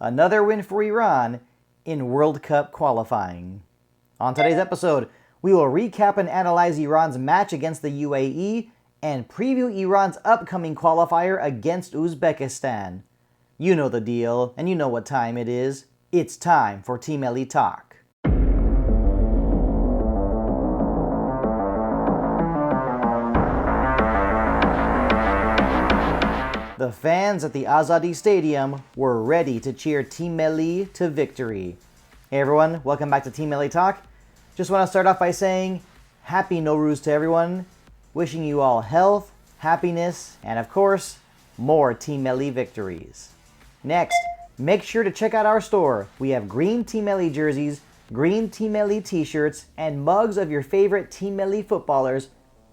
Another win for Iran in World Cup qualifying. On today's episode, we will recap and analyze Iran's match against the UAE and preview Iran's upcoming qualifier against Uzbekistan. You know the deal, and you know what time it is. It's time for Team Melli Talk. The fans at the Azadi Stadium were ready to cheer Team Melli to victory. Hey everyone, welcome back to Team Melli Talk. Just want to start off by saying Happy Nowruz to everyone. Wishing you all health, happiness, and of course, more Team Melli victories. Next, make sure to check out our store. We have green Team Melli jerseys, green Team Melli t-shirts, and mugs of your favorite Team Melli footballers,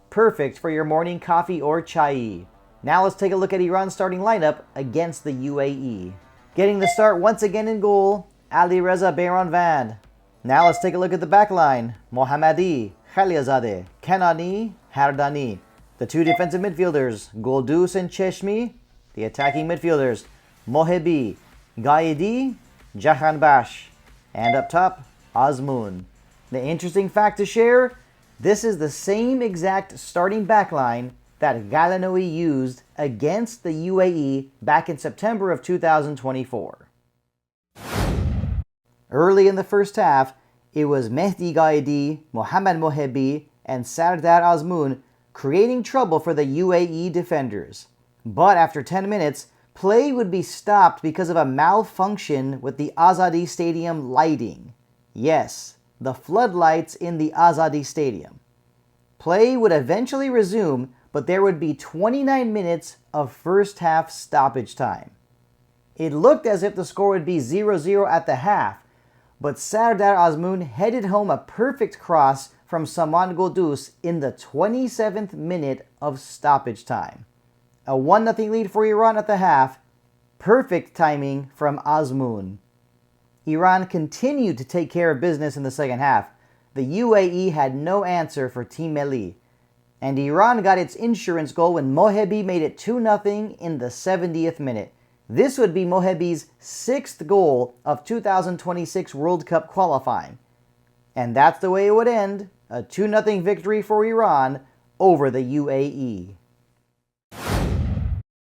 perfect for your morning coffee or chai. Now let's take a look at Iran's starting lineup against the UAE. Getting the start once again in goal, Ali Reza Bayramvand. Now let's take a look at the back line. Mohammadi, Khalilzadeh, Kanani, Hardani. The two defensive midfielders, Goldus and Cheshmi. The attacking midfielders, Mohebi, Gaidi, Jahanbash. And up top, Azmoun. The interesting fact to share, this is the same exact starting backline that Galanoui used against the UAE back in September of 2024. Early in the first half, it was Mehdi Gaidi, Mohammad Mohebi, and Sardar Azmoun creating trouble for the UAE defenders. But after 10 minutes, play would be stopped because of a malfunction with the Azadi Stadium lighting. Yes, the floodlights in the Azadi Stadium. Play would eventually resume, but there would be 29 minutes of first half stoppage time. It looked as if the score would be 0-0 at the half, but Sardar Azmoun headed home a perfect cross from Saman Goldus in the 27th minute of stoppage time. A 1-0 lead for Iran at the half, perfect timing from Azmoun. Iran continued to take care of business in the second half. The UAE had no answer for Team Melli, and Iran got its insurance goal when Mohebi made it 2-0 in the 70th minute. This would be Mohebi's 6th goal of 2026 World Cup qualifying. And that's the way it would end, a 2-0 victory for Iran over the UAE.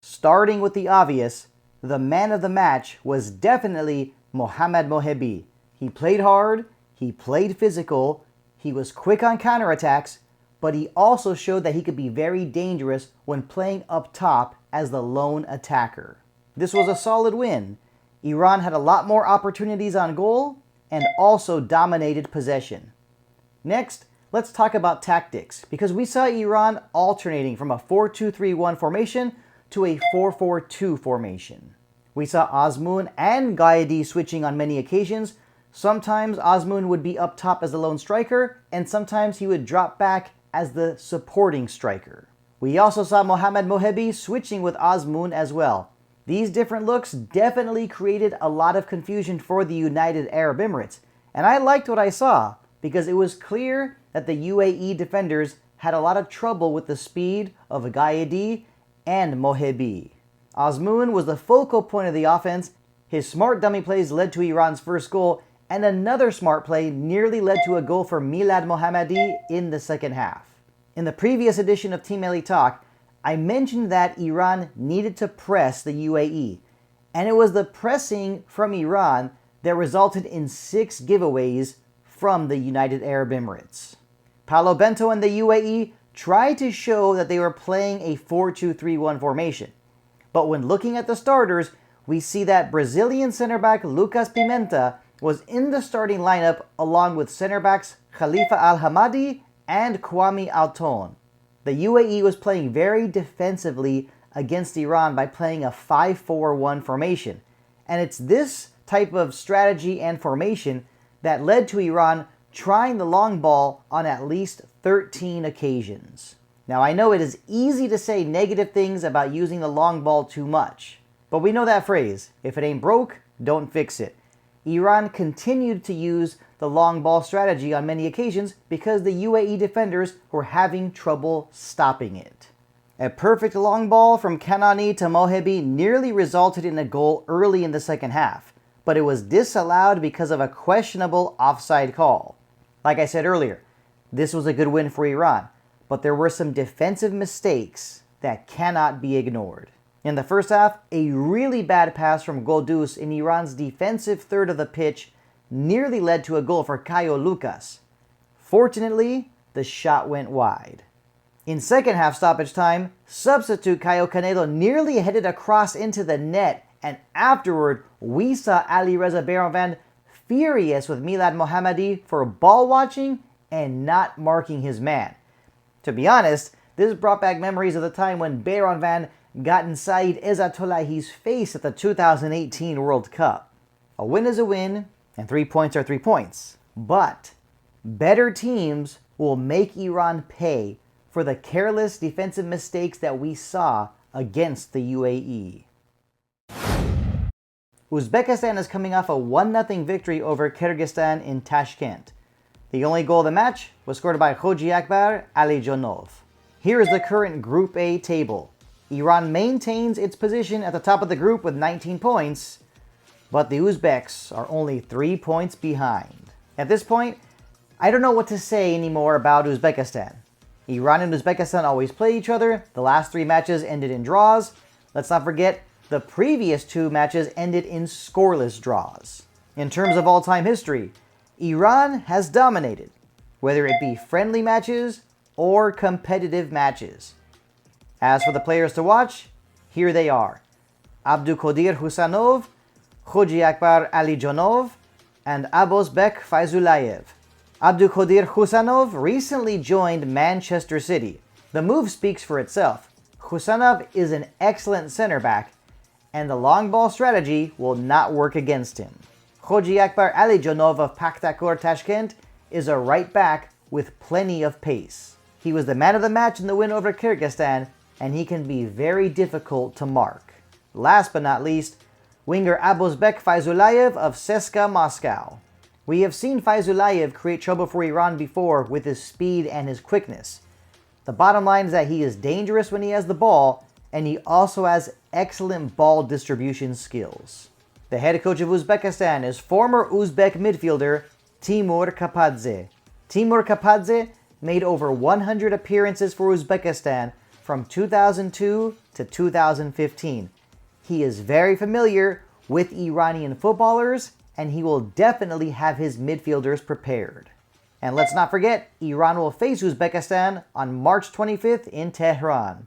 Starting with the obvious, the man of the match was definitely Mohammad Mohebi. He played hard, he played physical, he was quick on counterattacks, but he also showed that he could be very dangerous when playing up top as the lone attacker. This was a solid win. Iran had a lot more opportunities on goal and also dominated possession. Next, let's talk about tactics, because we saw Iran alternating from a 4-2-3-1 formation to a 4-4-2 formation. We saw Azmoun and Gaidi switching on many occasions. Sometimes Azmoun would be up top as the lone striker, and sometimes he would drop back as the supporting striker. We also saw Mohammad Mohebi switching with Azmoun as well. These different looks definitely created a lot of confusion for the United Arab Emirates, and I liked what I saw because it was clear that the UAE defenders had a lot of trouble with the speed of Gaidi and Mohebi. Azmoun was the focal point of the offense. His smart dummy plays led to Iran's first goal, and another smart play nearly led to a goal for Milad Mohammadi in the second half. In the previous edition of Team Melli Talk, I mentioned that Iran needed to press the UAE, and it was the pressing from Iran that resulted in 6 giveaways from the United Arab Emirates. Paolo Bento and the UAE tried to show that they were playing a 4-2-3-1 formation, but when looking at the starters, we see that Brazilian center back Lucas Pimenta was in the starting lineup along with center backs Khalifa Al-Hamadi and Kwame Alton. The UAE was playing very defensively against Iran by playing a 5-4-1 formation, and it's this type of strategy and formation that led to Iran trying the long ball on at least 13 occasions. Now I know it is easy to say negative things about using the long ball too much, but we know that phrase, if it ain't broke, don't fix it. Iran continued to use the long ball strategy on many occasions because the UAE defenders were having trouble stopping it. A perfect long ball from Kanani to Mohebi nearly resulted in a goal early in the second half, but it was disallowed because of a questionable offside call. Like I said earlier, this was a good win for Iran, but there were some defensive mistakes that cannot be ignored. In the first half, a really bad pass from Goldus in Iran's defensive third of the pitch nearly led to a goal for Caio Lucas. Fortunately, the shot went wide. In second half stoppage time, substitute Caio Canedo nearly headed a cross into the net, and afterward, we saw Ali Reza Beiranvand furious with Milad Mohammadi for ball watching and not marking his man. To be honest, this brought back memories of the time when Beiranvand got in Saeed Ezzatullahi's face at the 2018 World Cup. A win is a win, and 3 points are 3 points. But better teams will make Iran pay for the careless defensive mistakes that we saw against the UAE. Uzbekistan is coming off a 1-0 victory over Kyrgyzstan in Tashkent. The only goal of the match was scored by Khoji Akbar Alijonov. Here is the current Group A table. Iran maintains its position at the top of the group with 19 points, but the Uzbeks are only 3 points behind. At this point, I don't know what to say anymore about Uzbekistan. Iran and Uzbekistan always play each other. The last 3 matches ended in draws. Let's not forget, the previous 2 matches ended in scoreless draws. In terms of all-time history, Iran has dominated, whether it be friendly matches or competitive matches. As for the players to watch, here they are: Abdulkodir Husanov, Khoji Akbar Alijonov, and Abosbek Faizulayev. Abdulkodir Husanov recently joined Manchester City. The move speaks for itself. Husanov is an excellent center back, and the long ball strategy will not work against him. Khoji Akbar Alijonov of Pakhtakor Tashkent is a right back with plenty of pace. He was the man of the match in the win over Kyrgyzstan, and he can be very difficult to mark. Last but not least, winger Abosbek Faizulayev of CSKA Moscow. We have seen Faizulayev create trouble for Iran before with his speed and his quickness. The bottom line is that he is dangerous when he has the ball, and he also has excellent ball distribution skills. The head coach of Uzbekistan is former Uzbek midfielder Timur Kapadze. Timur Kapadze made over 100 appearances for Uzbekistan from 2002 to 2015. He is very familiar with Iranian footballers, and he will definitely have his midfielders prepared. And let's not forget, Iran will face Uzbekistan on March 25th in Tehran.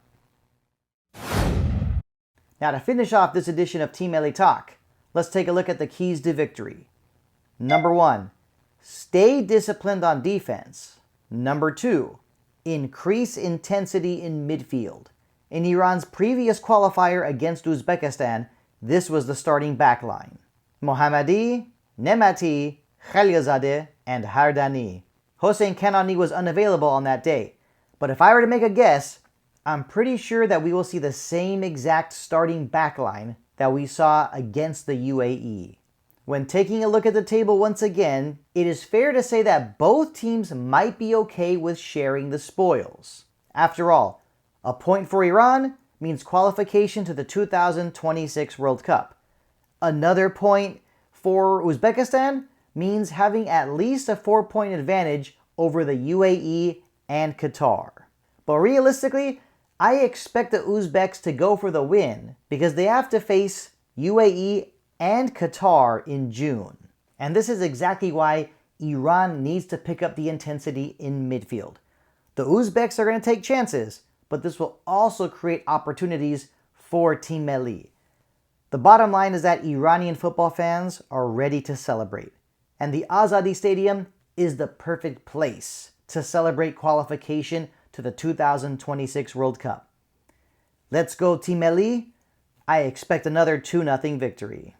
Now, to finish off this edition of Team Melli Talk, let's take a look at the keys to victory. Number 1, stay disciplined on defense. Number 2, increase intensity in midfield. In Iran's previous qualifier against Uzbekistan, this was the starting backline: Mohammadi, Nemati, Khalilzadeh, and Hardani. Hossein Kanani was unavailable on that day, but if I were to make a guess, I'm pretty sure that we will see the same exact starting backline that we saw against the UAE. When taking a look at the table once again, it is fair to say that both teams might be okay with sharing the spoils. After all, a point for Iran means qualification to the 2026 World Cup. Another point for Uzbekistan means having at least a 4-point advantage over the UAE and Qatar. But realistically, I expect the Uzbeks to go for the win because they have to face UAE and Qatar in June. And this is exactly why Iran needs to pick up the intensity in midfield. The Uzbeks are going to take chances, but this will also create opportunities for Team Melli. The bottom line is that Iranian football fans are ready to celebrate, and the Azadi Stadium is the perfect place to celebrate qualification to the 2026 World Cup. Let's go Team Melli. I expect another 2-0 victory.